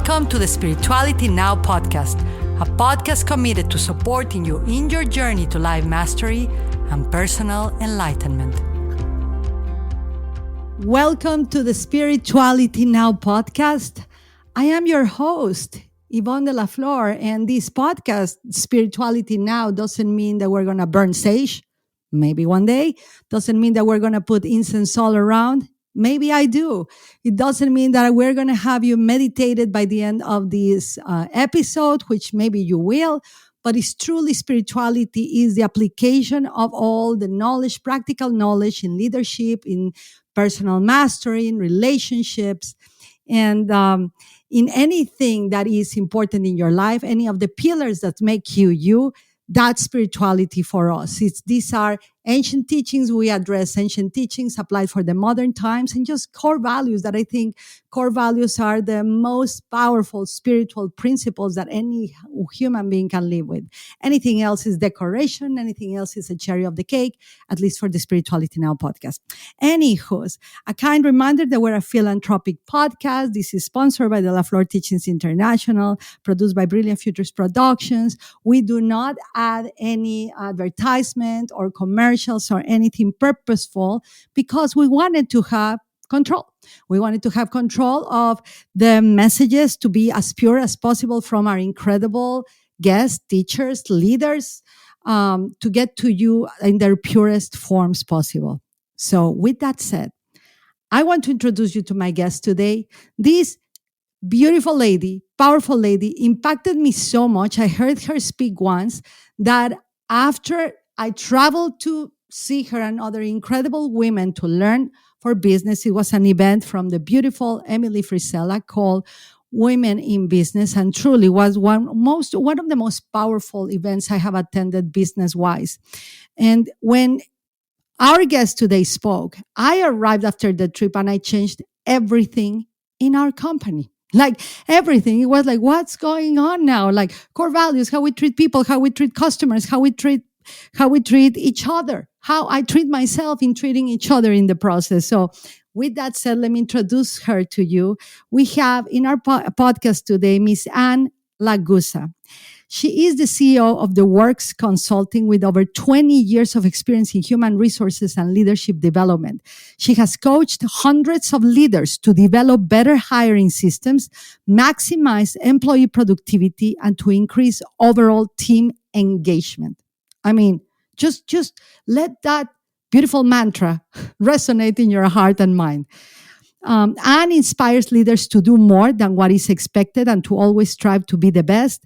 Welcome to the Spirituality Now podcast, a podcast committed to supporting you in your journey to life mastery and personal enlightenment. Welcome to the Spirituality Now podcast. I am your host, Yvonne de la Flor, and this podcast, Spirituality Now, doesn't mean that we're going to burn sage. Maybe one day. Doesn't mean that we're going to put incense all around. Maybe I do. It doesn't mean that we're going to have you meditated by the end of this episode, which maybe you will, but it's truly spirituality is the application of all the knowledge, practical knowledge in leadership, in personal mastery, in relationships, and in anything that is important in your life, any of the pillars that make you you. That's spirituality for us. These are ancient teachings. We address ancient teachings applied for the modern times and just core values that I think core values are the most powerful spiritual principles that any human being can live with. Anything else is decoration. Anything else is a cherry of the cake, at least for the Spirituality Now podcast. Anywho, a kind reminder that we're a philanthropic podcast. This is sponsored by the La Flor Teachings International, produced by Brilliant Futures Productions. We do not add any advertisement or commercials or anything purposeful because we wanted to have control. We wanted to have control of the messages to be as pure as possible from our incredible guests, teachers, leaders, to get to you in their purest forms possible. So with that said, I want to introduce you to my guest today. This beautiful lady, powerful lady, impacted me so much. I heard her speak once that after I traveled to see her and other incredible women to learn for business, it was an event from the beautiful Emily Frisella called Women in Business, and truly was one of the most powerful events I have attended business-wise. And when our guest today spoke, I arrived after the trip and I changed everything in our company. Like everything. It was like, what's going on now? Like core values, how we treat people, how we treat customers, how we treat each other, how I treat myself in treating each other in the process. So with that said, let me introduce her to you. We have in our podcast today, Miss Anne Laguzza. She is the CEO of The Works Consulting with over 20 years of experience in human resources and leadership development. She has coached hundreds of leaders to develop better hiring systems, maximize employee productivity, and to increase overall team engagement. I mean, just let that beautiful mantra resonate in your heart and mind. Anne inspires leaders to do more than what is expected and to always strive to be the best.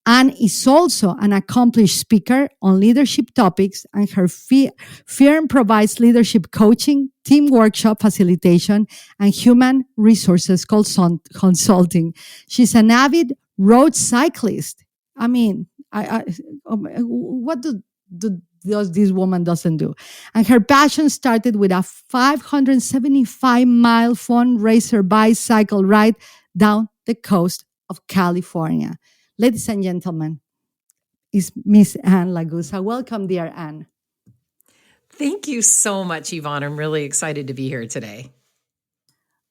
Anne is also an accomplished speaker on leadership topics, and her firm provides leadership coaching, team workshop facilitation, and human resources consulting. She's an avid road cyclist. I mean, what does this woman doesn't do? And her passion started with a 575-mile fundraiser bicycle ride down the coast of California. Ladies and gentlemen, is Miss Anne Laguzza. Welcome, dear Anne. Thank you so much, Yvonne. I'm really excited to be here today.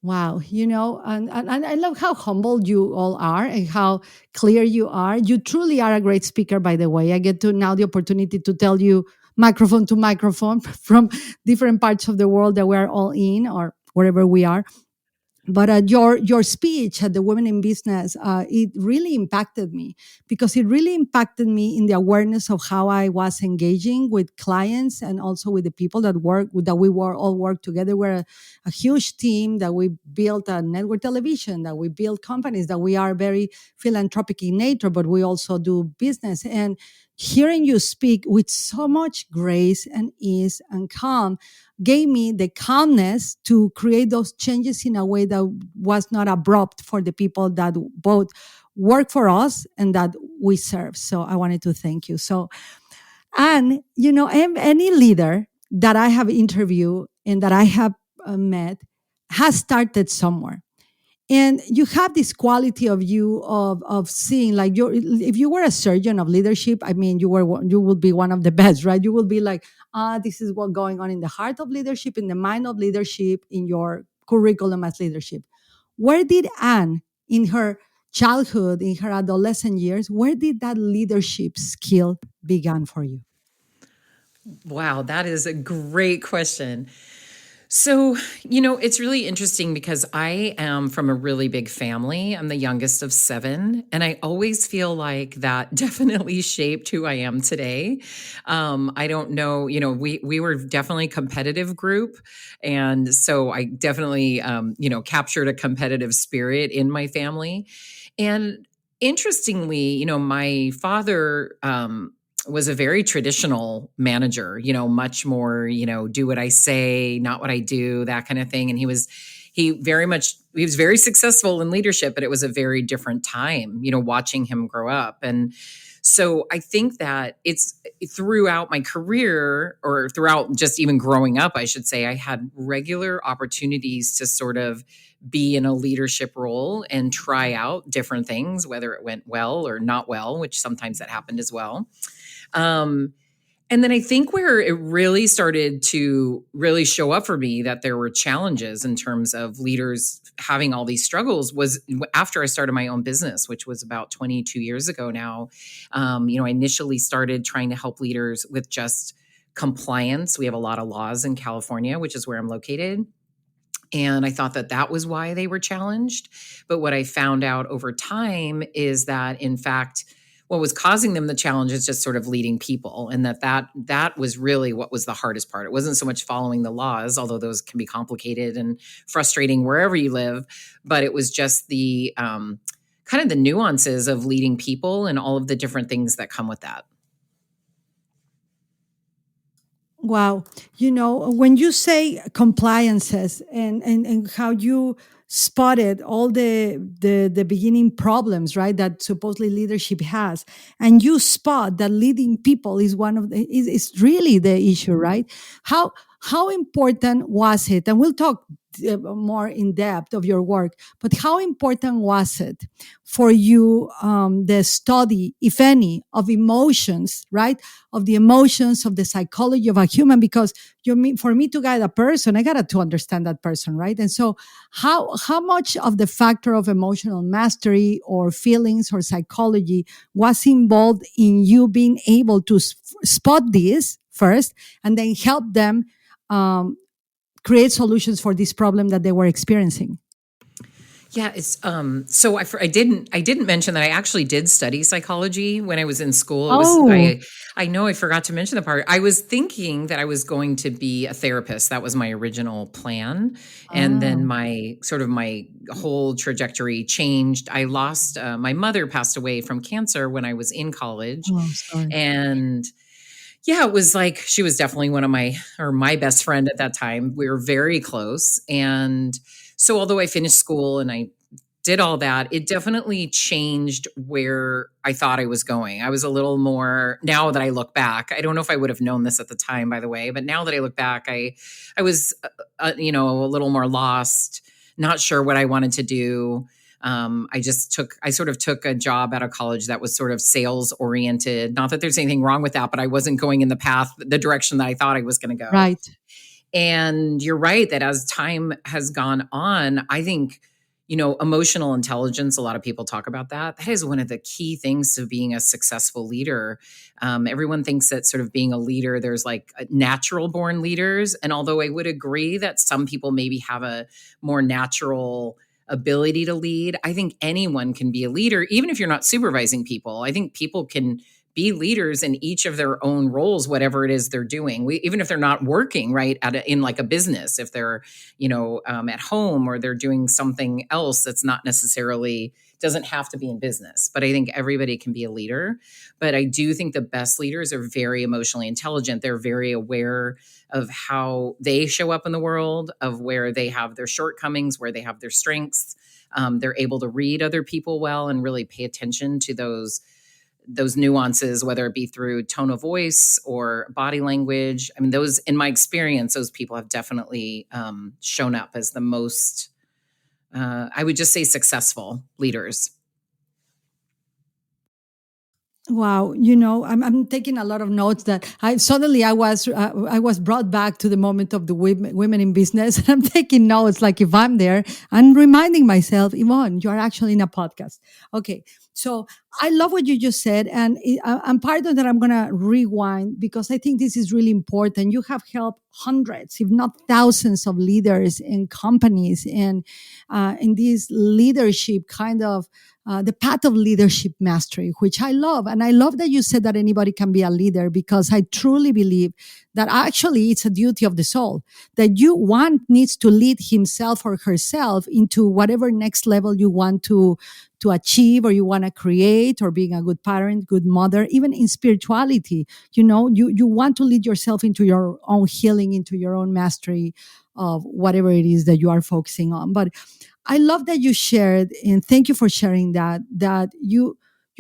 Wow, and I love how humble you all are and how clear you are. You truly are a great speaker, by the way. I get to now the opportunity to tell you microphone to microphone from different parts of the world that we're all in or wherever we are. But your speech at the Women in Business, it really impacted me because it really impacted me in the awareness of how I was engaging with clients and also with the people that we all work together. We're a huge team that we built a network television, that we build companies, that we are very philanthropic in nature, but we also do business. And hearing you speak with so much grace and ease and calm gave me the calmness to create those changes in a way that was not abrupt for the people that both work for us and that we serve. So I wanted to thank you. So, and any leader that I have interviewed and that I have met has started somewhere. And you have this quality of seeing, like, if you were a surgeon of leadership, I mean, you would be one of the best, right? You will be like, this is what's going on in the heart of leadership, in the mind of leadership, in your curriculum as leadership. Where did Anne, in her childhood, in her adolescent years, where did that leadership skill began for you? Wow, that is a great question. So, it's really interesting because I am from a really big family. I'm the youngest of seven. And I always feel like that definitely shaped who I am today. I don't know, we were definitely a competitive group. And so I definitely, captured a competitive spirit in my family. And interestingly, my father, was a very traditional manager, much more, do what I say, not what I do, that kind of thing. And he was very successful in leadership, but it was a very different time, watching him grow up. And so I think that it's throughout my career, or throughout just even growing up, I should say, I had regular opportunities to sort of be in a leadership role and try out different things, whether it went well or not well, which sometimes that happened as well. Um, and then I think where it really started to really show up for me that there were challenges in terms of leaders having all these struggles was after I started my own business, which was about 22 years ago now. I initially started trying to help leaders with just compliance. We have a lot of laws in California, which is where I'm located. And I thought that that was why they were challenged. But what I found out over time is that, in fact, what was causing them the challenge is just sort of leading people, and that was really what was the hardest part. It wasn't so much following the laws, although those can be complicated and frustrating wherever you live, but it was just the kind of the nuances of leading people and all of the different things that come with that. Wow. When you say compliances and how you spotted all the beginning problems, right, that supposedly leadership has, and you spot that leading people is one of the is really the issue, right? How important was it? And we'll talk more in depth of your work, but how important was it for you, the study, if any, of emotions, right? Of the emotions, of the psychology of a human, because for me to guide a person, I gotta to understand that person, right? And so how much of the factor of emotional mastery or feelings or psychology was involved in you being able to spot this first and then help them um, create solutions for this problem that they were experiencing? Yeah, it's so I didn't mention that I actually did study psychology when I was in school. It was Oh, I know I forgot to mention the part. I was thinking that I was going to be a therapist. That was my original plan. And then ah, my whole trajectory changed. I lost my mother passed away from cancer when I was in college. oh, sorry. And yeah, it was like she was definitely one of my best friend at that time. We were very close. And so although I finished school and I did all that, it definitely changed where I thought I was going. I was a little more, now that I look back, I don't know if I would have known this at the time, by the way, but now that I look back, I was, a little more lost, not sure what I wanted to do. I sort of took a job out of college that was sort of sales oriented. Not that there's anything wrong with that, but I wasn't going in the direction that I thought I was going to go. Right. And you're right that as time has gone on, I think, emotional intelligence, a lot of people talk about that. That is one of the key things to being a successful leader. Everyone thinks that sort of being a leader, there's like natural born leaders. And although I would agree that some people maybe have a more natural ability to lead, I think anyone can be a leader, even if you're not supervising people. I think people can be leaders in each of their own roles, whatever it is they're doing. Even if they're not working, right, in like a business, if they're, at home, or they're doing something else that's not necessarily, doesn't have to be in business. But I think everybody can be a leader. But I do think the best leaders are very emotionally intelligent. They're very aware of how they show up in the world, of where they have their shortcomings, where they have their strengths. They're able to read other people well and really pay attention to those nuances, whether it be through tone of voice or body language. I mean, those, in my experience, those people have definitely shown up as the most, I would just say, successful leaders. Wow, I'm taking a lot of notes that I was brought back to the moment of the women in business. And I'm taking notes like if I'm there and reminding myself, Yvonne, you are actually in a podcast. Okay, so I love what you just said, and I'm part of that. I'm gonna rewind because I think this is really important. You have helped hundreds, if not thousands, of leaders in companies and in this leadership kind of the path of leadership mastery, which I love. And I love that you said that anybody can be a leader because I truly believe that actually it's a duty of the soul that one needs to lead himself or herself into whatever next level you want to achieve or you want to create, or being a good parent, good mother, even in spirituality. You want to lead yourself into your own healing, into your own mastery of whatever it is that you are focusing on. But I love that you shared, and thank you for sharing that you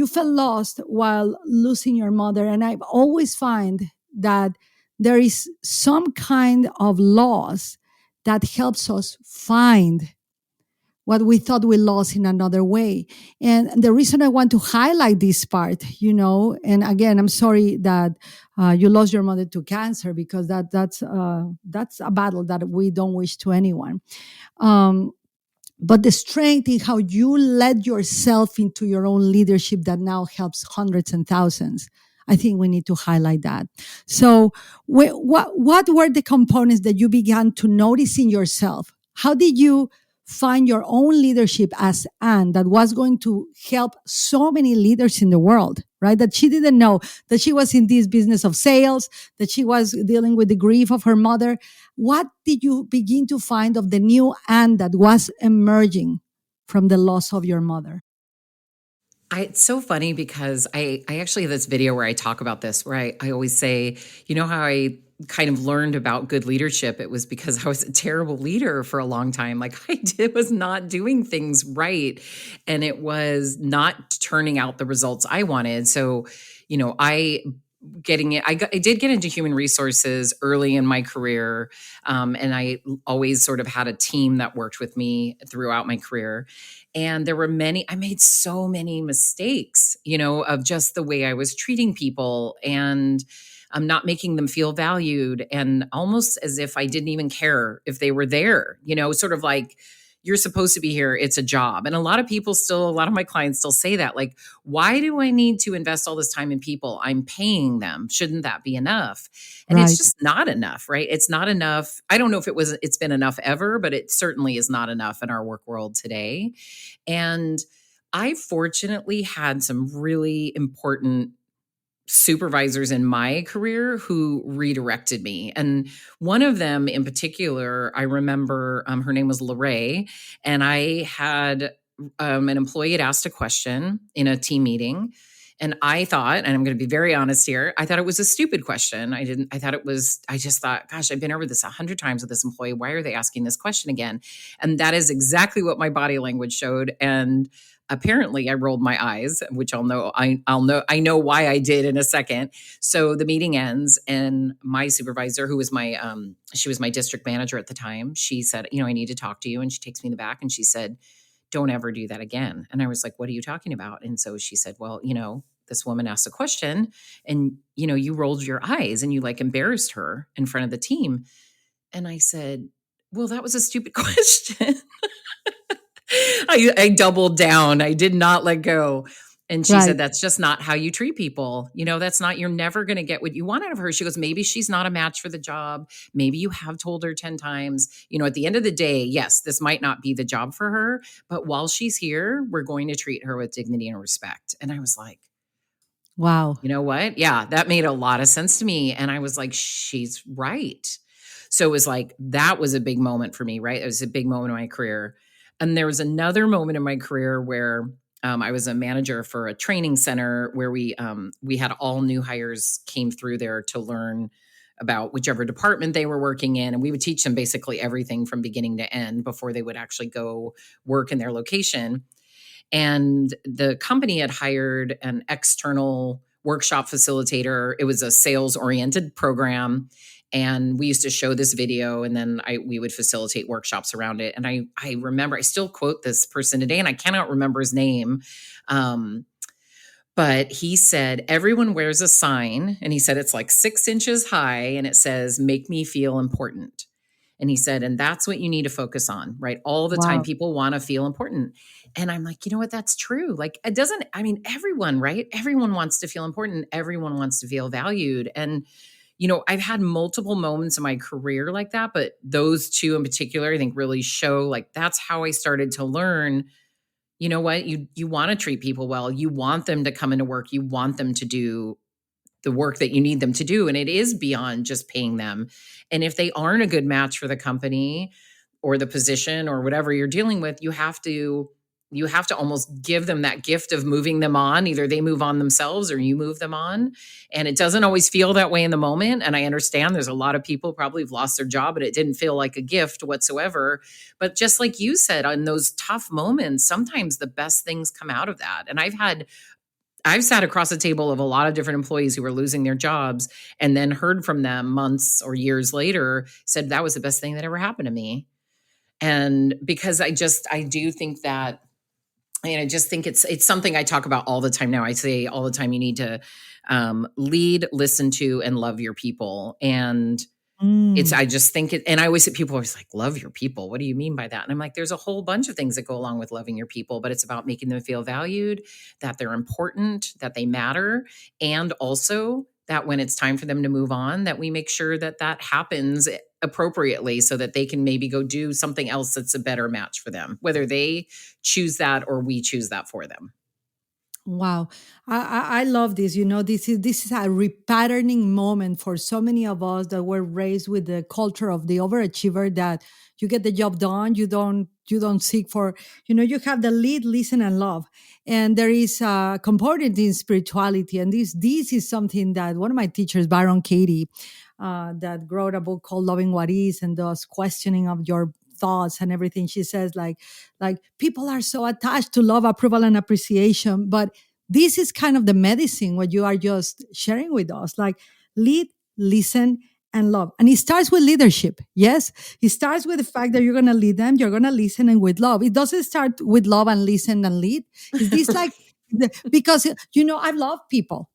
felt lost while losing your mother. And I always find that there is some kind of loss that helps us find what we thought we lost in another way. And the reason I want to highlight this part, and again, I'm sorry that you lost your mother to cancer, because that's a battle that we don't wish to anyone. Um, but the strength in how you led yourself into your own leadership that now helps hundreds and thousands. I think we need to highlight that. So, what were the components that you began to notice in yourself? How did you find your own leadership as Anne that was going to help so many leaders in the world, right? That she didn't know that she was in this business of sales, that she was dealing with the grief of her mother. What did you begin to find of the new Anne that was emerging from the loss of your mother? It's so funny because I actually have this video where I talk about this, where I always say, you know how I kind of learned about good leadership? It was because I was a terrible leader for a long time. Like was not doing things right. And it was not turning out the results I wanted. So, I did get into human resources early in my career. And I always sort of had a team that worked with me throughout my career. And I made so many mistakes, of just the way I was treating people, and I'm not making them feel valued, and almost as if I didn't even care if they were there, sort of like, you're supposed to be here. It's a job. And a lot of my clients still say that, like, why do I need to invest all this time in people? I'm paying them. Shouldn't that be enough? And it's Right, just not enough, right? It's not enough. I don't know if it's been enough ever, but it certainly is not enough in our work world today. And I fortunately had some really important supervisors in my career who redirected me. And one of them in particular, I remember, her name was Lorraine, and I had an employee had asked a question in a team meeting. And I thought, and I'm going to be very honest here, I thought it was a stupid question. I just thought, gosh, I've been over this 100 times with this employee. Why are they asking this question again? And that is exactly what my body language showed. And apparently I rolled my eyes, which I know why I did in a second. So the meeting ends, and my supervisor, who was she was my district manager at the time, she said, I need to talk to you. And she takes me in the back and she said, don't ever do that again. And I was like, what are you talking about? And so she said, well, this woman asked a question, and, you rolled your eyes and you like embarrassed her in front of the team. And I said, well, that was a stupid question. I doubled down. I did not let go. And she right. said, that's just not how you treat people. You're never going to get what you want out of her. She goes, maybe she's not a match for the job. Maybe you have told her 10 times. At the end of the day, yes, this might not be the job for her, but while she's here, we're going to treat her with dignity and respect. And I was like, Wow. you know what? Yeah, that made a lot of sense to me. And I was like, she's right. So it was like, that was a big moment for me, right? It was a big moment in my career. And there was another moment in my career where I was a manager for a training center where we had all new hires came through there to learn about whichever department they were working in. And we would teach them basically everything from beginning to end before they would actually go work in their location. And the company had hired an external workshop facilitator. It was a sales oriented program. And we used to show this video, and then we would facilitate workshops around it. And I remember, I still quote this person today, and I cannot remember his name. But he said, everyone wears a sign. And he said, it's like 6 inches high and it says, make me feel important. And he said, and that's what you need to focus on, right? All the time, Wow. people want to feel important. And I'm like, you know what? That's true. Like, it doesn't, I mean, everyone, right? Everyone wants to feel important. Everyone wants to feel valued. And, I've had multiple moments in my career like that, but those two in particular, I think really show like that's how I started to learn. You know what? You want to treat people well. You want them to come into work. You want them to do the work that you need them to do. And it is beyond just paying them. And if they aren't a good match for the company or the position or whatever you're dealing with, you have to almost give them that gift of moving them on. Either they move on themselves or you move them on. And it doesn't always feel that way in the moment. And I understand there's a lot of people probably have lost their job and it didn't feel like a gift whatsoever. But just like you said, on those tough moments, sometimes the best things come out of that. And I've sat across the table of a lot of different employees who were losing their jobs and then heard from them months or years later, said that was the best thing that ever happened to me. And because I do think that, and I just think it's something I talk about all the time now. I say all the time, you need to lead, listen to, and love your people. And Mm. I just think it, and I always say people are always like, love your people. What do you mean by that? And I'm like, there's a whole bunch of things that go along with loving your people, but it's about making them feel valued, that they're important, that they matter. And also that when it's time for them to move on, that we make sure that that happens appropriately so that they can maybe go do something else that's a better match for them, whether they choose that or we choose that for them. Wow, I love this. This is a repatterning moment for so many of us that were raised with the culture of the overachiever. That you get the job done, you don't seek for. You have the lead, listen, and love, and there is a component in spirituality, and this is something that one of my teachers, Byron Katie, that wrote a book called Loving What Is, and does questioning of your thoughts and everything. She says like people are so attached to love, approval, and appreciation, but this is kind of the medicine what you are just sharing with us, like lead, listen, and love. And it starts with leadership. Yes, it starts with the fact that you're going to lead them, you're going to listen, and with love. It doesn't start with love and listen and lead. Is this like because I love people,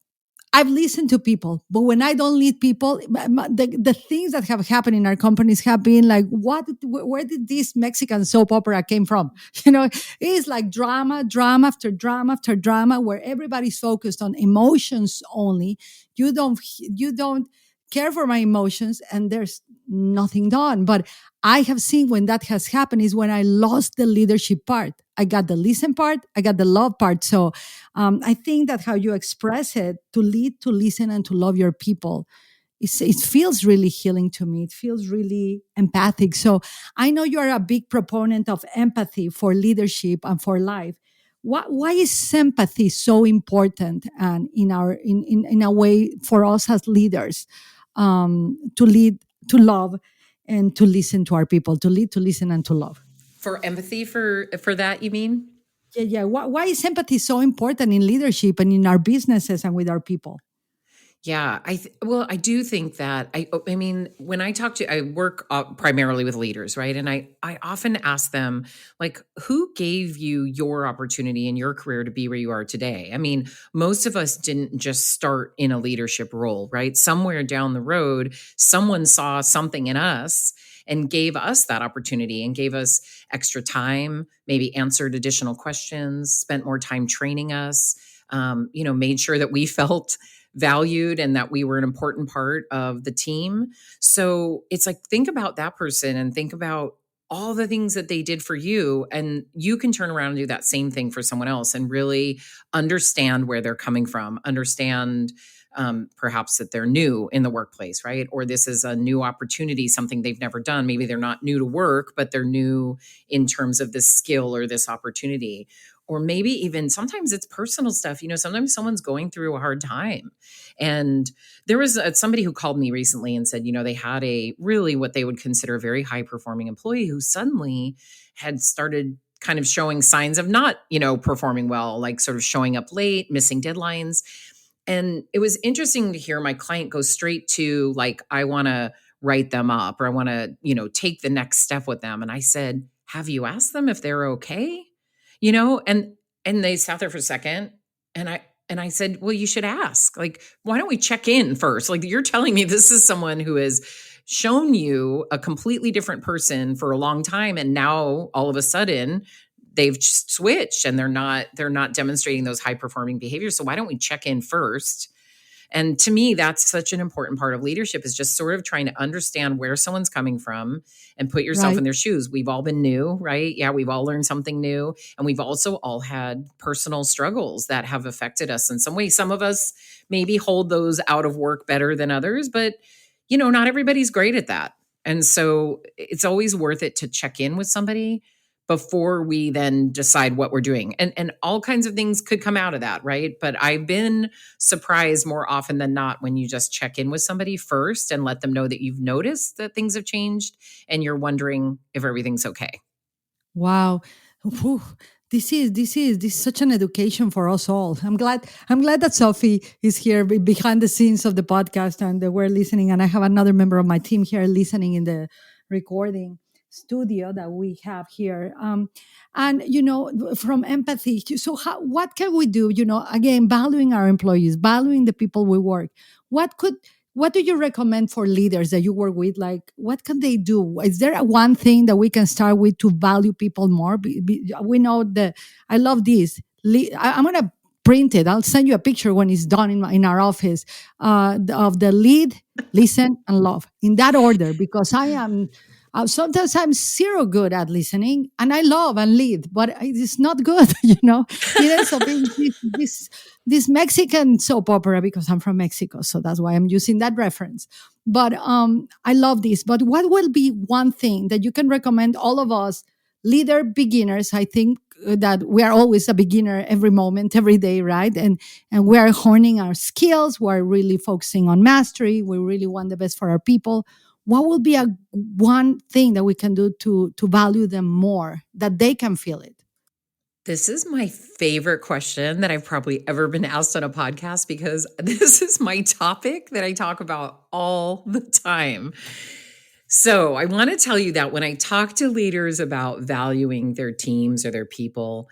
I've listened to people, but when I don't lead people, the things that have happened in our companies have been like, where did this Mexican soap opera came from? It's like drama, drama after drama after drama, where everybody's focused on emotions only. You don't care for my emotions, and there's nothing done. But I have seen when that has happened is when I lost the leadership part. I got the listen part, I got the love part. So I think that how you express it, to lead, to listen, and to love your people, it feels really healing to me. It feels really empathic. So I know you are a big proponent of empathy for leadership and for life. Why is sympathy so important, and in a way for us as leaders, to lead, to love, and to listen to our people, to lead, to listen, and to love? For empathy, for that, you mean? Yeah, yeah. Why is empathy so important in leadership and in our businesses and with our people? Yeah, well, I do think that I mean, when I work primarily with leaders, right? And I often ask them like, who gave you your opportunity in your career to be where you are today? I mean, most of us didn't just start in a leadership role, right? Somewhere down the road, someone saw something in us and gave us that opportunity and gave us extra time, maybe answered additional questions, spent more time training us, made sure that we felt valued and that we were an important part of the team. So it's like, think about that person and think about all the things that they did for you. And you can turn around and do that same thing for someone else and really understand where they're coming from, understand perhaps that they're new in the workplace, right? Or this is a new opportunity, something they've never done. Maybe they're not new to work, but they're new in terms of this skill or this opportunity. Or maybe even sometimes it's personal stuff. Sometimes someone's going through a hard time. And there was somebody who called me recently and said, they had a really what they would consider a very high performing employee who suddenly had started kind of showing signs of not, performing well, like sort of showing up late, missing deadlines. And it was interesting to hear my client go straight to like, I want to write them up or I want to, take the next step with them. And I said, have you asked them if they're okay? And they sat there for a second and And I said, well, you should ask. Like, why don't we check in first? Like, you're telling me this is someone who has shown you a completely different person for a long time. And now all of a sudden they've switched and they're not demonstrating those high performing behaviors. So why don't we check in first? And to me, that's such an important part of leadership, is just sort of trying to understand where someone's coming from and put yourself in Right. their shoes. We've all been new, right? Yeah, we've all learned something new. And we've also all had personal struggles that have affected us in some way. Some of us maybe hold those out of work better than others, but not everybody's great at that. And so it's always worth it to check in with somebody before we then decide what we're doing. And all kinds of things could come out of that, right? But I've been surprised more often than not when you just check in with somebody first and let them know that you've noticed that things have changed and you're wondering if everything's okay. Wow. Whew. This is such an education for us all. I'm glad that Sophie is here behind the scenes of the podcast and that we're listening. And I have another member of my team here listening in the recording studio that we have here. And from empathy. So what can we do? Again, valuing our employees, valuing the people we work. What could what do you recommend for leaders that you work with? Like, what can they do? Is there one thing that we can start with to value people more? We know that I love this. I'm going to print it. I'll send you a picture when it's done in our office of the lead, listen, and love in that order, because I am. Sometimes I'm zero good at listening, and I love and lead, but it's not good. It ends up being this Mexican soap opera because I'm from Mexico. So that's why I'm using that reference. But I love this. But what will be one thing that you can recommend all of us, leader beginners? I think that we are always a beginner every moment, every day, right? And we are honing our skills. We're really focusing on mastery. We really want the best for our people. What will be a one thing that we can do to value them more, that they can feel it? This is my favorite question that I've probably ever been asked on a podcast, because this is my topic that I talk about all the time. So I want to tell you that when I talk to leaders about valuing their teams or their people,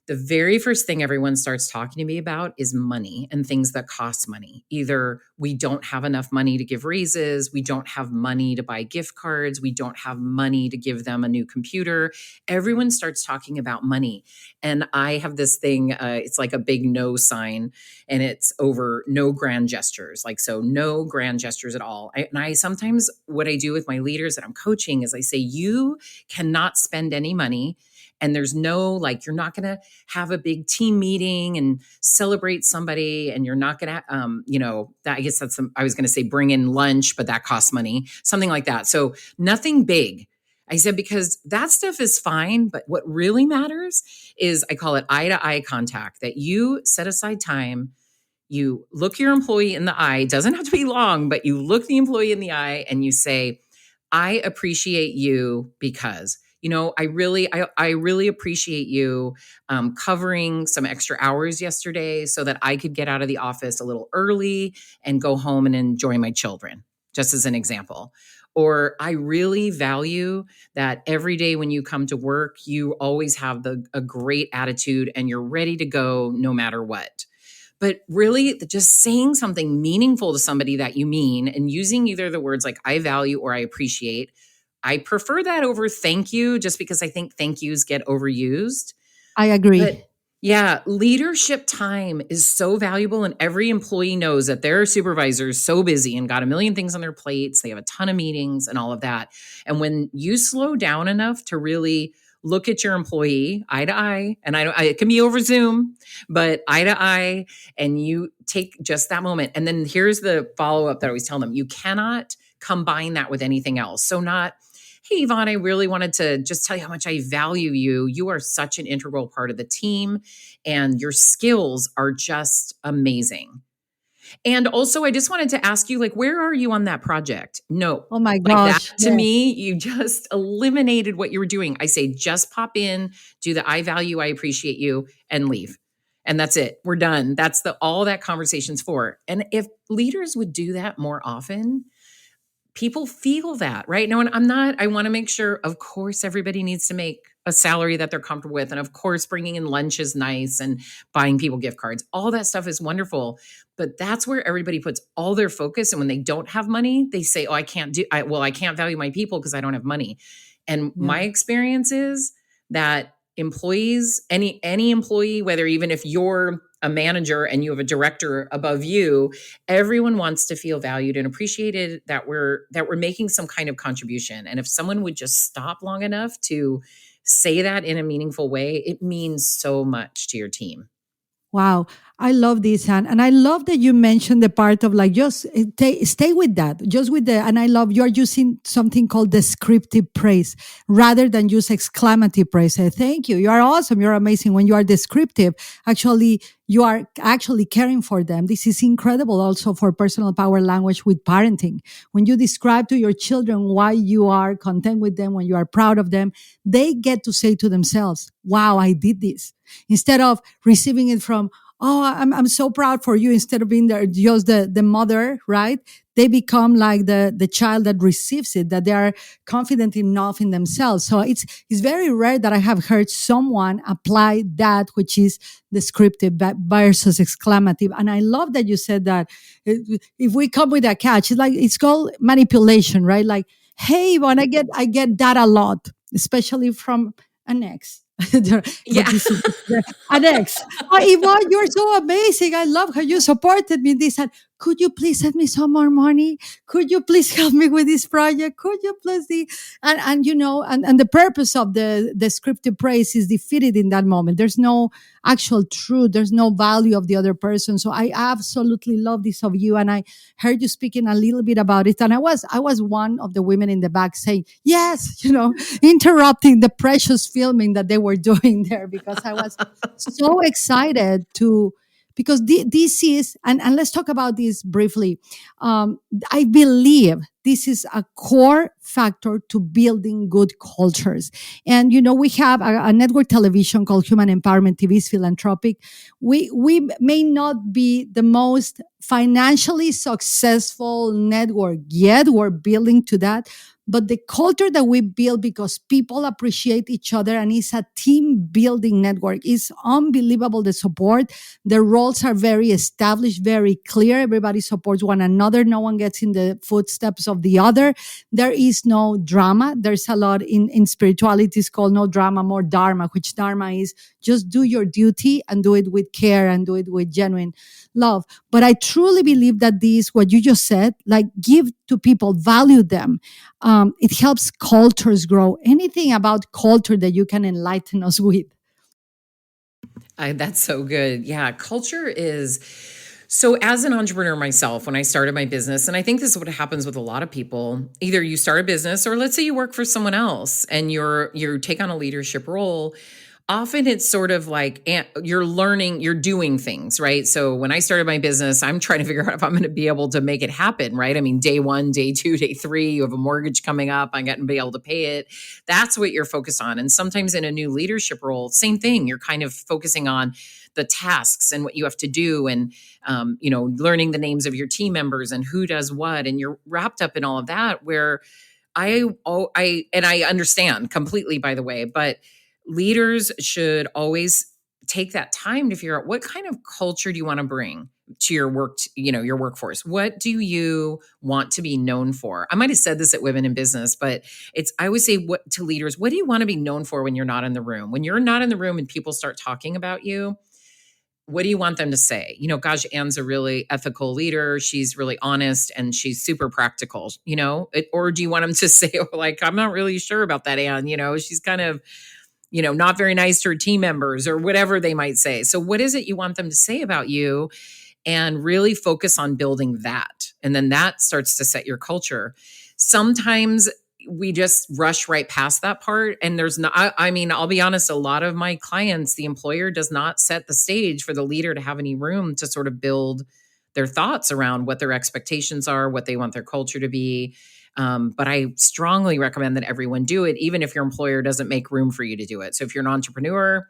the very first thing everyone starts talking to me about is money and things that cost money. Either we don't have enough money to give raises, we don't have money to buy gift cards, we don't have money to give them a new computer. Everyone starts talking about money. And I have this thing, it's like a big no sign, and it's over no grand gestures. Like, so no grand gestures at all. And I sometimes, what I do with my leaders that I'm coaching is I say, you cannot spend any money. And there's no, like, you're not going to have a big team meeting and celebrate somebody. And you're not going to, that, I guess that's, I was going to say bring in lunch, but that costs money, something like that. So nothing big. I said, because that stuff is fine. But what really matters is, I call it eye to eye contact, that you set aside time. You look your employee in the eye. It doesn't have to be long, but you look the employee in the eye and you say, I appreciate you because, I really appreciate you covering some extra hours yesterday so that I could get out of the office a little early and go home and enjoy my children, just as an example. Or I really value that every day when you come to work, you always have a great attitude and you're ready to go no matter what. But really, just saying something meaningful to somebody that you mean, and using either the words like I value or I appreciate. I prefer that over thank you, just because I think thank yous get overused. I But agree. yeah, leadership time is so valuable. And every employee knows that their supervisor is so busy and got a million things on their plates. They have a ton of meetings and all of that. And when you slow down enough to really look at your employee eye to eye, and it can be over Zoom, but eye to eye, and you take just that moment. And then here's the follow up that I always tell them: you cannot combine that with anything else. So not, hey, Yvonne, I really wanted to just tell you how much I value you. You are such an integral part of the team, and your skills are just amazing. And also, I just wanted to ask you, like, where are you on that project? No, Oh my like that gosh. to Yes. me, you just eliminated what you were doing. I say, just pop in, do the I value, I appreciate you, and leave. And that's it. We're done. That's all that conversation's for. And if leaders would do that more often, people feel that, right? No, and I want to make sure, of course, everybody needs to make a salary that they're comfortable with. And of course, bringing in lunch is nice and buying people gift cards. All that stuff is wonderful. But that's where everybody puts all their focus. And when they don't have money, they say, oh, I can't value my people because I don't have money. And Yeah. my experience is that employees, any employee, whether even if you're a manager and you have a director above you, everyone wants to feel valued and appreciated, that we're making some kind of contribution. And if someone would just stop long enough to say that in a meaningful way, it means so much to your team. Wow, I love this, and I love that you mentioned the part of like just stay with that, just with the. And I love you're using something called descriptive praise rather than use exclamative praise. Say thank you, you are awesome, you're amazing. When you are descriptive, actually you are actually caring for them. This is incredible, also for personal power language with parenting. When you describe to your children why you are content with them, when you are proud of them, they get to say to themselves, "Wow, I did this." Instead of receiving it from, oh, I'm so proud for you, instead of being there just the mother, right? They become like the child that receives it, that they are confident enough in themselves. So it's very rare that I have heard someone apply that, which is descriptive versus exclamative. And I love that you said that if we come with a catch, it's called manipulation, right? Like, hey, when I get that a lot, especially from an ex. But Yeah. this is an ex. Oh, Yvonne, you're so amazing. I love how you supported me in this. And could you please send me some more money? Could you please help me with this project? Could you please and the purpose of the descriptive praise is defeated in that moment. There's no actual truth. There's no value of the other person. So I absolutely love this of you. And I heard you speaking a little bit about it. And I was one of the women in the back saying, yes, interrupting the precious filming that they were doing there, because I was so excited because this is, and let's talk about this briefly. I believe this is a core factor to building good cultures. And, we have a network television called Human Empowerment TV, is philanthropic. We may not be the most financially successful network yet. We're building to that. But the culture that we build, because people appreciate each other and it's a team building network, is unbelievable. The support, the roles are very established, very clear. Everybody supports one another. No one gets in the footsteps of the other. There is no drama. There's a lot in spirituality. It's called no drama, more dharma, which dharma is just do your duty and do it with care and do it with genuine love. But I truly believe that what you just said, like give to people, value them. It helps cultures grow. Anything about culture that you can enlighten us with? That's so good. Yeah, culture is. So, as an entrepreneur myself, when I started my business, and I think this is what happens with a lot of people, either you start a business or let's say you work for someone else and you take on a leadership role. Often it's sort of like you're learning, you're doing things, right? So when I started my business, I'm trying to figure out if I'm going to be able to make it happen, right? I mean, day 1, day 2, day 3, you have a mortgage coming up, I'm going to be able to pay it. That's what you're focused on. And sometimes in a new leadership role, same thing, you're kind of focusing on the tasks and what you have to do, and learning the names of your team members and who does what, and you're wrapped up in all of that. Where I understand completely, by the way, but leaders should always take that time to figure out what kind of culture do you want to bring to your your workforce. What do you want to be known for? I might have said this at Women in Business, but I always say what to leaders, what do you want to be known for when you're not in the room? When you're not in the room and people start talking about you, what do you want them to say? Gosh, Anne's a really ethical leader. She's really honest and she's super practical, or do you want them to say, like, I'm not really sure about that, Anne, she's kind of, not very nice to her team members, or whatever they might say. So what is it you want them to say about you? And really focus on building that. And then that starts to set your culture. Sometimes we just rush right past that part. And there's not, I mean, I'll be honest, a lot of my clients, the employer does not set the stage for the leader to have any room to sort of build their thoughts around what their expectations are, what they want their culture to be. But I strongly recommend that everyone do it, even if your employer doesn't make room for you to do it. So if you're an entrepreneur,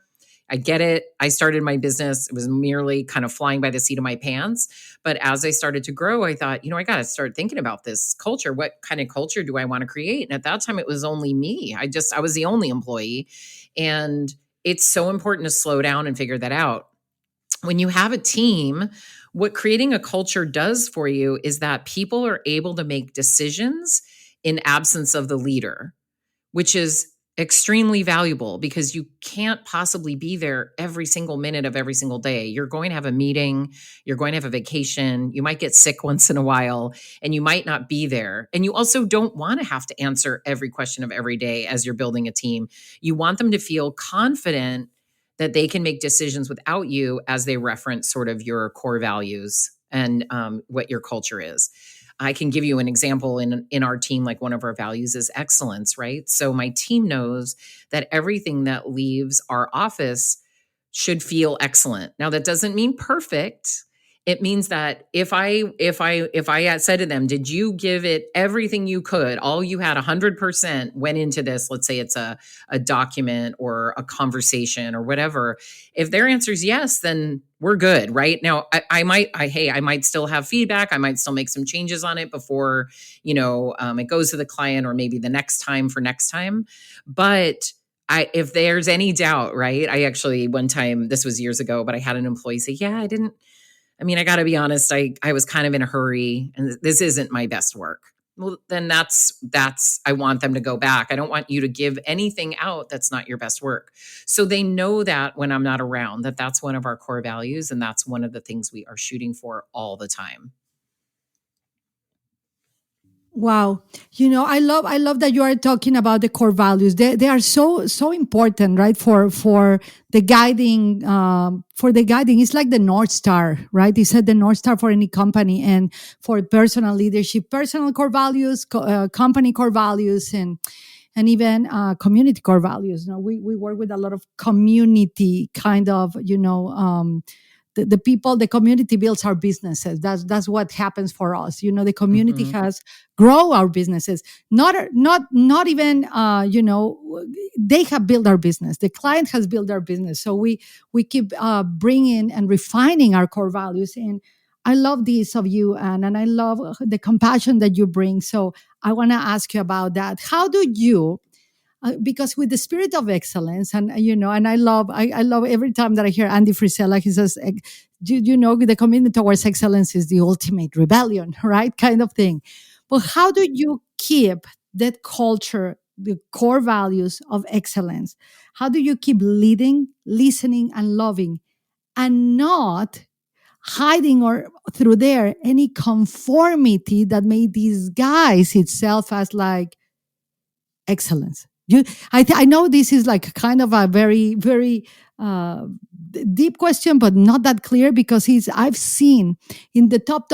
I get it. I started my business. It was merely kind of flying by the seat of my pants. But as I started to grow, I thought, I got to start thinking about this culture. What kind of culture do I want to create? And at that time, it was only me. I was the only employee. And it's so important to slow down and figure that out. When you have a team, what creating a culture does for you is that people are able to make decisions in absence of the leader, which is extremely valuable because you can't possibly be there every single minute of every single day. You're going to have a meeting, you're going to have a vacation, you might get sick once in a while, and you might not be there. And you also don't want to have to answer every question of every day as you're building a team. You want them to feel confident that they can make decisions without you as they reference sort of your core values and what your culture is. I can give you an example in our team, like one of our values is excellence, right? So my team knows that everything that leaves our office should feel excellent. Now that doesn't mean perfect. It means that if I had said to them, did you give it everything you could? All you had 100% went into this. Let's say it's a document or a conversation or whatever. If their answer is yes, then we're good, right? Now I might still have feedback. I might still make some changes on it before, it goes to the client or maybe the next time for next time. But if there's any doubt, right? I actually, one time, this was years ago, but I had an employee say, yeah, I got to be honest, I was kind of in a hurry and this isn't my best work. Well, then I want them to go back. I don't want you to give anything out that's not your best work. So they know that when I'm not around, that's one of our core values. And that's one of the things we are shooting for all the time. Wow. I love that you are talking about the core values. They are so important, right? For the guiding, it's like the North Star, right? They said the North Star for any company and for personal leadership, personal core values, company core values, and even community core values. We work with a lot of community kind of, the people, the community builds our businesses. That's what happens for us. The community has grow our businesses. Not even they have built our business. The client has built our business. So we keep bringing and refining our core values. And I love this of you, Anne, and I love the compassion that you bring. So I want to ask you about that. How do you? Because with the spirit of excellence, and and I love every time that I hear Andy Frisella, he says, the commitment towards excellence is the ultimate rebellion, right? Kind of thing. But how do you keep that culture, the core values of excellence? How do you keep leading, listening, and loving, and not hiding or through there any conformity that may disguise itself as like excellence? I know this is like kind of a very, very deep question, but not that clear because I've seen in the top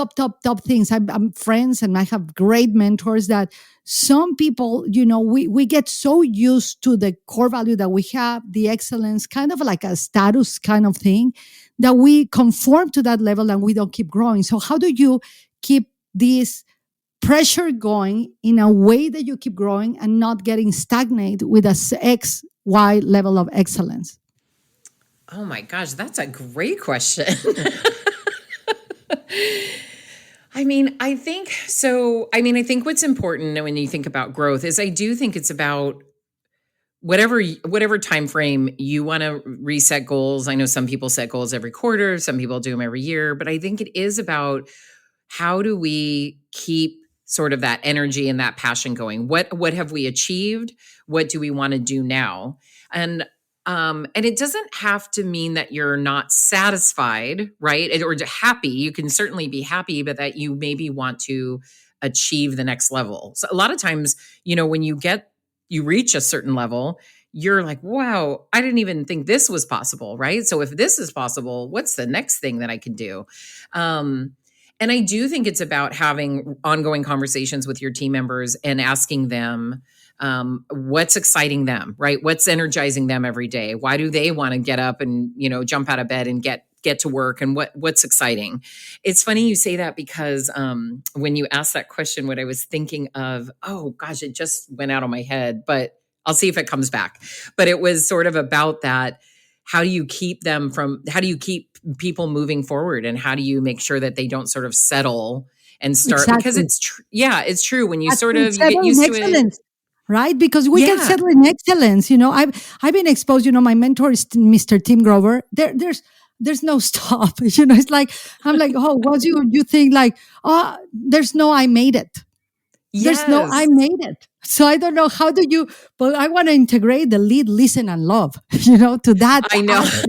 things. I'm friends and I have great mentors that some people, we get so used to the core value that we have, the excellence, kind of like a status kind of thing, that we conform to that level and we don't keep growing. So how do you keep this pressure going in a way that you keep growing and not getting stagnant with a XY level of excellence? Oh my gosh, that's a great question. I think so. I think what's important when you think about growth is I do think it's about whatever time frame you want to reset goals. I know some people set goals every quarter, some people do them every year, but I think it is about how do we keep sort of that energy and that passion going? What have we achieved? What do we want to do now? And it doesn't have to mean that you're not satisfied, right? Or happy. You can certainly be happy, but that you maybe want to achieve the next level. So a lot of times, when you reach a certain level, you're like, wow, I didn't even think this was possible, right? So if this is possible, what's the next thing that I can do? And I do think it's about having ongoing conversations with your team members and asking them what's exciting them, right? What's energizing them every day? Why do they want to get up and, jump out of bed and get to work, and what's exciting? It's funny you say that because when you asked that question, what I was thinking of, oh gosh, it just went out of my head, but I'll see if it comes back. But it was sort of about that. how do you keep them from, how do you keep people moving forward, and how do you make sure that they don't sort of settle and start, because Exactly. yeah, it's true when you That's sort it. of, you get Settle in used to it. excellence, right? Because we can Yeah. settle in excellence. I've been exposed. My mentor is Mr. Tim Grover. There's no stop. It's like I'm like, oh, what do you think? Like, oh, there's no I made it. There's no I Yes, made it. So I don't know how do you, but I want to integrate the lead, listen, and love. To that I know. aspect.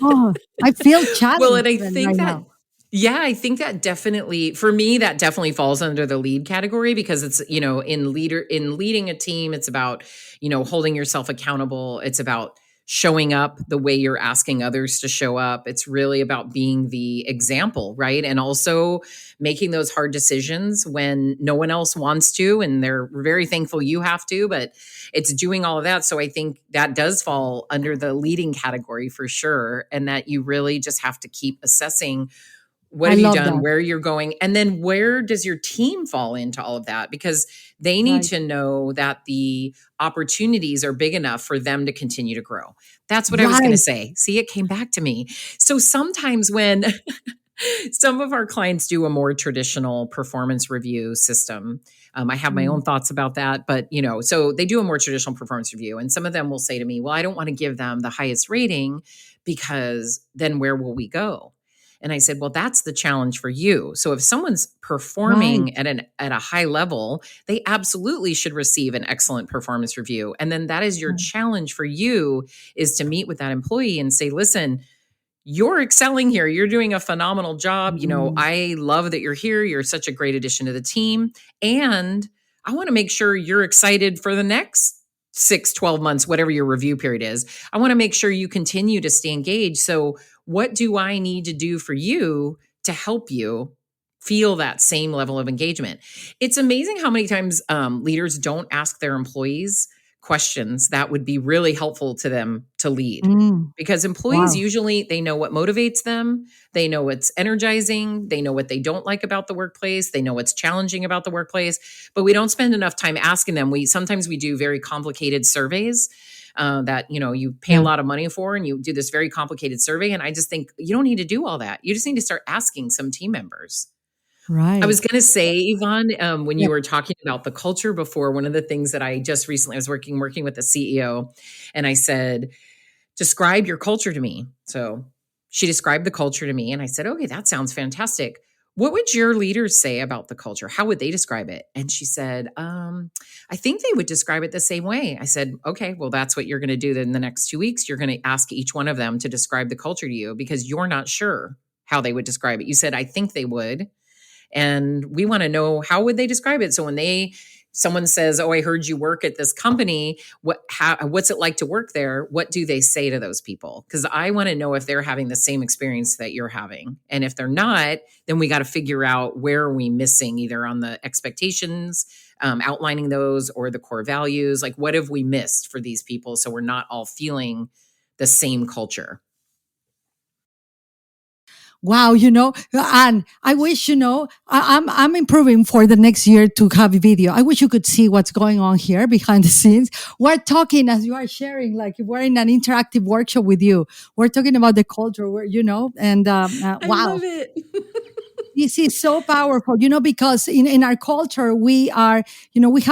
Oh, I feel Well, challenged and I right think that, now. yeah, I think that definitely, for me, that definitely falls under the lead category, because it's, in leading a team, it's about, holding yourself accountable. It's about showing up the way you're asking others to show up. It's really about being the example, right? And also making those hard decisions when no one else wants to, and they're very thankful you have to, but it's doing all of that. So I think that does fall under the leading category for sure. And that you really just have to keep assessing, what I have you love done, that. where you're going, and then where does your team fall into all of that, because they need Right. to know that the opportunities are big enough for them to continue to grow. That's what I was going to Right. say. See, it came back to me. So sometimes when some of our clients do a more traditional performance review system. I have my Mm, own thoughts about that, but so they do a more traditional performance review, and some of them will say to me, "Well, I don't want to give them the highest rating, because then where will we go?" And I said, "Well, that's the challenge for you. So if someone's right. performing at a high level, they absolutely should receive an excellent performance review. And then that is your Right. challenge for you, is to meet with that employee and say, listen, you're excelling here. You're doing a phenomenal job. Mm, I love that you're here. You're such a great addition to the team. And I want to make sure you're excited for the next 6, 12 months, whatever your review period is. I want to make sure you continue to stay engaged. So, what do I need to do for you to help you feel that same level of engagement?" It's amazing how many times leaders don't ask their employees questions that would be really helpful to them to lead, mm. because employees Wow. usually, they know what motivates them, they know what's energizing, they know what they don't like about the workplace, they know what's challenging about the workplace, but we don't spend enough time asking them. We do very complicated surveys that you pay a Yeah. lot of money for, and you do this very complicated survey, and I just think you don't need to do all that. You just need to start asking some team members. I was Right. going to say, Yvonne, when Yeah. you were talking about the culture before, one of the things that I just recently, I was working with the CEO, and I said, describe your culture to me. So she described the culture to me, and I said, okay, that sounds fantastic. What would your leaders say about the culture? How would they describe it? And she said, I think they would describe it the same way. I said, okay, well, that's what you're going to do in the next 2 weeks. You're going to ask each one of them to describe the culture to you, because you're not sure how they would describe it. You said, I think they would. And we want to know, how would they describe it? So when someone says, oh, I heard you work at this company, what's it like to work there? What do they say to those people? Because I want to know if they're having the same experience that you're having. And if they're not, then we got to figure out, where are we missing, either on the expectations, outlining those, or the core values. Like, what have we missed for these people, so we're not all feeling the same culture? Wow, and I wish, I'm improving for the next year to have a video. I wish you could see what's going on here behind the scenes. We're talking as you are sharing, like we're in an interactive workshop with you. We're talking about the culture, and I wow. love it. This is so powerful, because in our culture, we have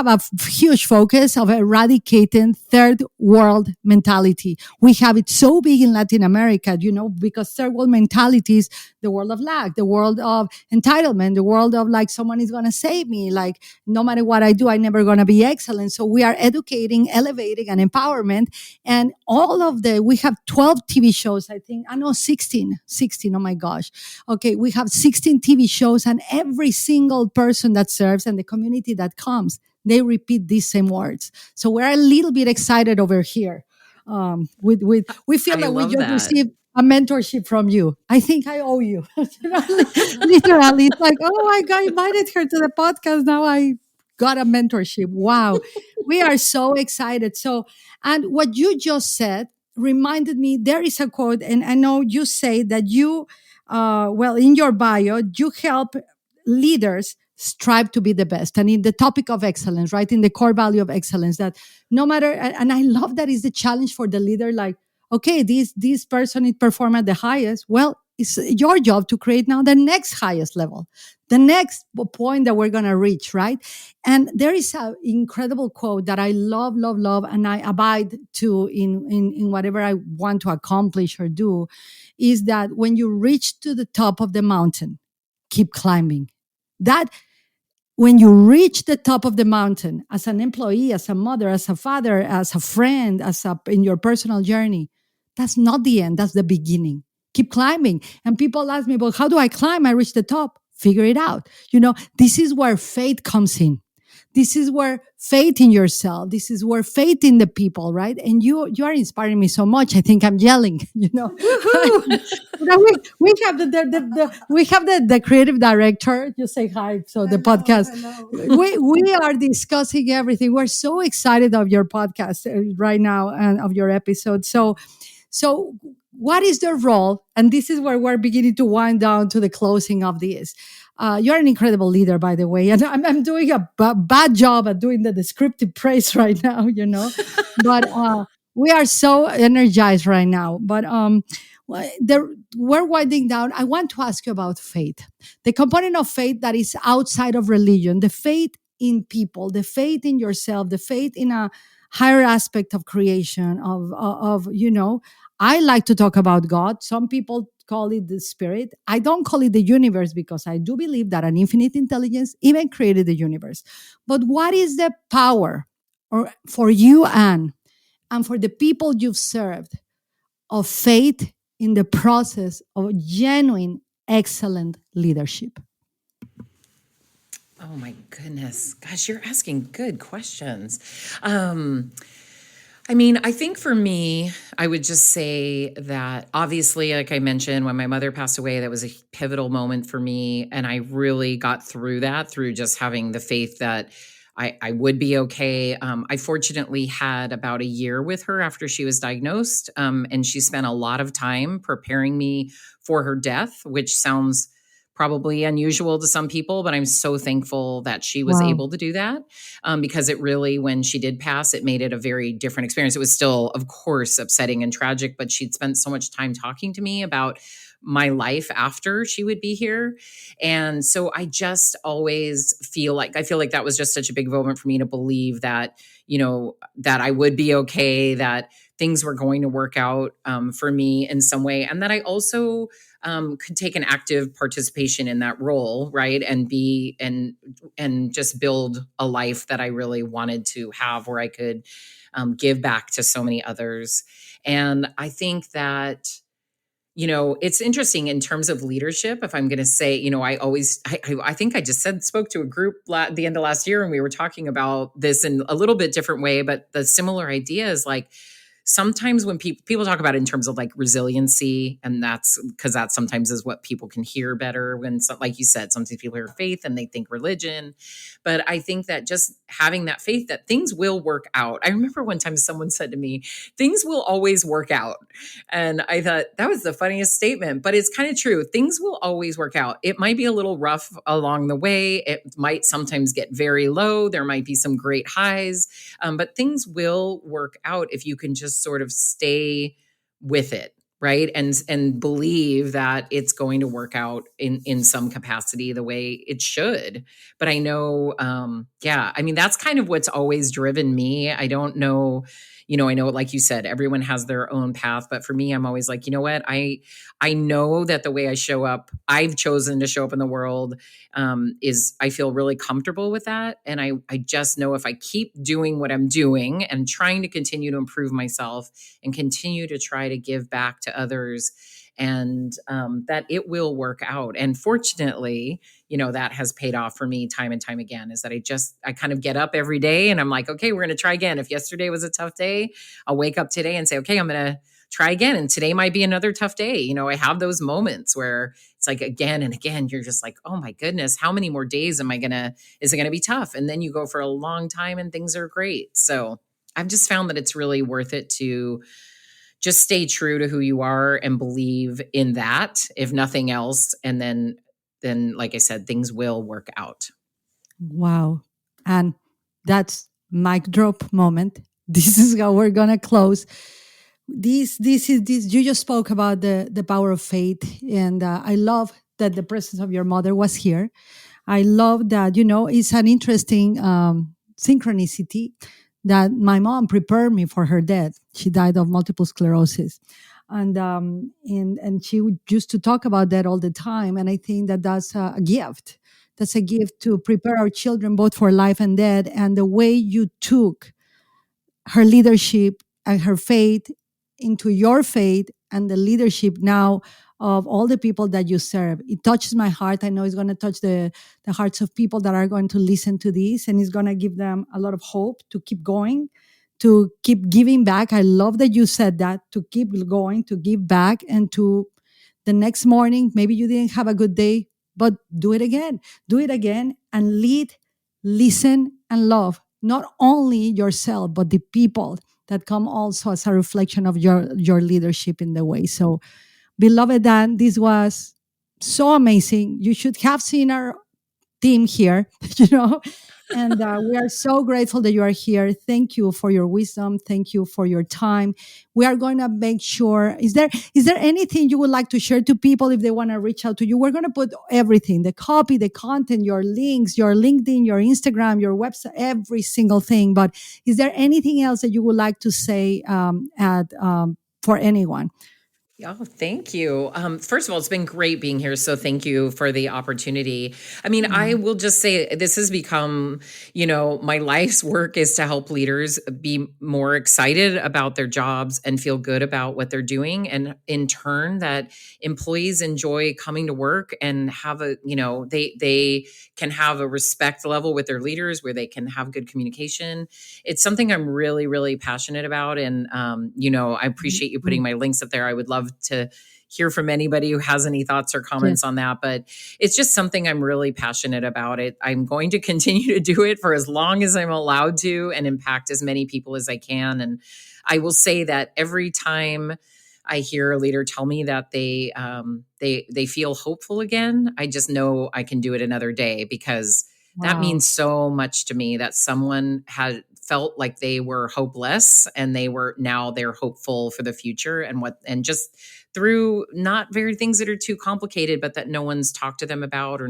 a huge focus of eradicating third world mentality. We have it so big in Latin America, because third world mentality is the world of lack, the world of entitlement, the world of like someone is going to save me. Like no matter what I do, I'm never going to be excellent. So we are educating, elevating, and empowerment. And we have 12 TV shows, I think. I know 16, 16. Oh my gosh. Okay, we have 16 TV shows, and every single person that serves and the community that comes, they repeat these same words. So we're a little bit excited over here. We feel I that we love just that. received a mentorship from you. I think I owe you. Literally, it's like, oh my God, I invited her to the podcast. Now I got a mentorship. Wow. We are so excited. So, and what you just said reminded me, there is a quote, and I know you say that in your bio, you help leaders strive to be the best. And in the topic of excellence, right? In the core value of excellence, that no matter, and I love that is the challenge for the leader. Like, okay, this person is perform at the highest. Well, it's your job to create now the next highest level, the next point that we're going to reach, right? And there is an incredible quote that I love, love, love, and I abide to in whatever I want to accomplish or do, is that when you reach to the top of the mountain, keep climbing. That when you reach the top of the mountain as an employee, as a mother, as a father, as a friend, in your personal journey, that's not the end, that's the beginning. Keep climbing. And people ask me, well, how do I climb? I reach the top. Figure it out. This is where faith comes in. This is where faith in yourself. This is where faith in the people, right? And you are inspiring me so much. I think I'm yelling. Woohoo! We have the creative director. You say hi. So the podcast. Hello. We are discussing everything. We're so excited of your podcast right now and of your episode. So what is the role? And this is where we're beginning to wind down to the closing of this. You're an incredible leader, by the way, and I'm doing a bad job at doing the descriptive praise right now, but we are so energized right now. But we're winding down. I want to ask you about faith, the component of faith that is outside of religion, the faith in people, the faith in yourself, the faith in a higher aspect of creation, of. I like to talk about God. Some people call it the spirit. I don't call it the universe because I do believe that an infinite intelligence even created the universe. But what is the power or for you, Anne, and for the people you've served of faith in the process of genuine, excellent leadership? Oh my goodness. Gosh, you're asking good questions. I think for me, I would just say that obviously, like I mentioned, when my mother passed away, that was a pivotal moment for me. And I really got through that through just having the faith that I would be okay. I fortunately had about a year with her after she was diagnosed. And she spent a lot of time preparing me for her death, which sounds probably unusual to some people, but I'm so thankful that she was Wow. able to do that, because it really, when she did pass, it made it a very different experience. It was still, of course, upsetting and tragic, but she'd spent so much time talking to me about my life after she would be here. And so I just always feel like that was just such a big moment for me to believe that, that I would be okay, that things were going to work out for me in some way. And that I also could take an active participation in that role, right? And and just build a life that I really wanted to have, where I could give back to so many others. And I think that, it's interesting in terms of leadership. If I'm going to say, I think I just spoke to a group at the end of last year, and we were talking about this in a little bit different way, but the similar idea is like, sometimes when people talk about it in terms of like resiliency, and that's because that sometimes is what people can hear better when, like you said, sometimes people hear faith and they think religion. But I think that just having that faith that things will work out. I remember one time someone said to me, things will always work out. And I thought that was the funniest statement, but it's kind of true. Things will always work out. It might be a little rough along the way. It might sometimes get very low. There might be some great highs, but things will work out if you can just sort of stay with it, right? And believe that it's going to work out in some capacity the way it should. But I know, that's kind of what's always driven me. I don't know, I know, like you said, everyone has their own path, but for me, I'm always like, you know what? I know that the way I show up, I've chosen to show up in the world, is I feel really comfortable with that. And I just know if I keep doing what I'm doing and trying to continue to improve myself and continue to try to give back to others, and that it will work out. And fortunately, that has paid off for me time and time again, is that I kind of get up every day and I'm like, okay, we're going to try again. If yesterday was a tough day, I'll wake up today and say, okay, I'm going to try again. And today might be another tough day. I have those moments where it's like again and again, you're just like, oh my goodness, how many more days is it going to be tough? And then you go for a long time and things are great. So I've just found that it's really worth it to just stay true to who you are and believe in that, if nothing else. And then, like I said, things will work out. Wow. And that's mic drop moment. This is how we're going to close. This you just spoke about the power of faith, and I love that the presence of your mother was here. I love that, it's an interesting synchronicity that my mom prepared me for her death. She died of multiple sclerosis, and she used to talk about that all the time. And I think that that's a gift. That's a gift to prepare our children both for life and death. And the way you took her leadership and her faith into your faith and the leadership now of all the people that you serve. It touches my heart. I know it's going to touch the hearts of people that are going to listen to this, and it's going to give them a lot of hope to keep going, to keep giving back. I love that you said that, to keep going, to give back, and to the next morning, maybe you didn't have a good day, but do it again. Do it again and lead, listen, and love not only yourself, but the people that come also as a reflection of your leadership in the way. So, beloved Dan, this was so amazing. You should have seen our team here, and we are so grateful that you are here. Thank you for your wisdom. Thank you for your time. We are going to make sure, is there anything you would like to share to people if they want to reach out to you? We're going to put everything, the copy, the content, your links, your LinkedIn, your Instagram, your website, every single thing. But is there anything else that you would like to say for anyone? Oh, thank you. First of all, it's been great being here. So thank you for the opportunity. I mean, I will just say this has become, my life's work is to help leaders be more excited about their jobs and feel good about what they're doing. And in turn, that employees enjoy coming to work and have they can have a respect level with their leaders where they can have good communication. It's something I'm really, really passionate about. And, I appreciate you putting my links up there. I would love to hear from anybody who has any thoughts or comments on that, but it's just something I'm really passionate about. I'm going to continue to do it for as long as I'm allowed to and impact as many people as I can. And I will say that every time I hear a leader tell me that they feel hopeful again, I just know I can do it another day, because that means so much to me, that someone had felt like they were hopeless and they're hopeful for the future, and just through not very things that are too complicated, but that no one's talked to them about, or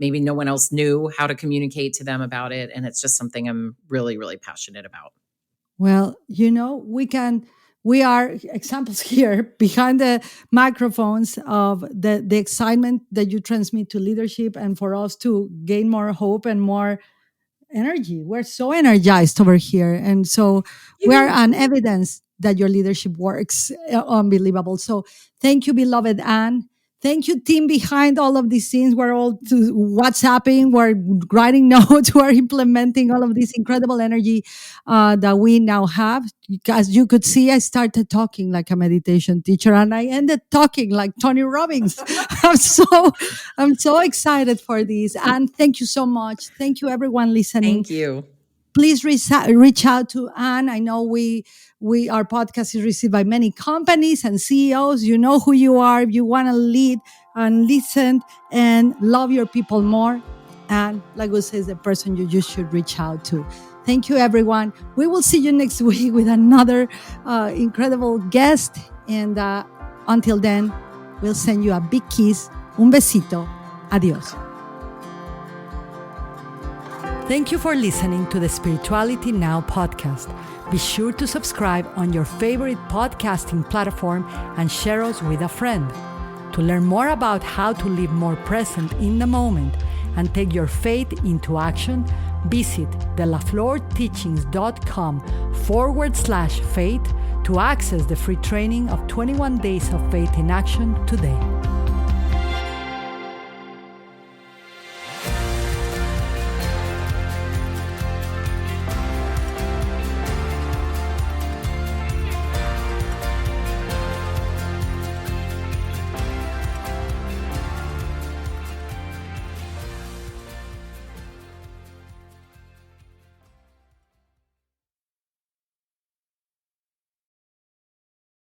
maybe no one else knew how to communicate to them about it. And it's just something I'm really, really passionate about. Well, we are examples here behind the microphones of the excitement that you transmit to leadership, and for us to gain more hope and more energy. We're so energized over here. And so we are an evidence that your leadership works. Unbelievable. So thank you, beloved Anne. Thank you, team behind all of these scenes. We're all WhatsApping, we're writing notes, we're implementing all of this incredible energy that we now have. As you could see, I started talking like a meditation teacher, and I ended talking like Tony Robbins. I'm so excited for this. And thank you so much. Thank you, everyone listening. Thank you. Please reach out to Anne. I know our podcast is received by many companies and CEOs. You know who you are. If you want to lead and listen and love your people more, Anne Laguzza is the person you just should reach out to. Thank you, everyone. We will see you next week with another incredible guest. And until then, we'll send you a big kiss. Un besito. Adios. Thank you for listening to the Spirituality Now podcast. Be sure to subscribe on your favorite podcasting platform and share us with a friend. To learn more about how to live more present in the moment and take your faith into action, visit thelaflorteachings.com/faith to access the free training of 21 Days of Faith in Action today.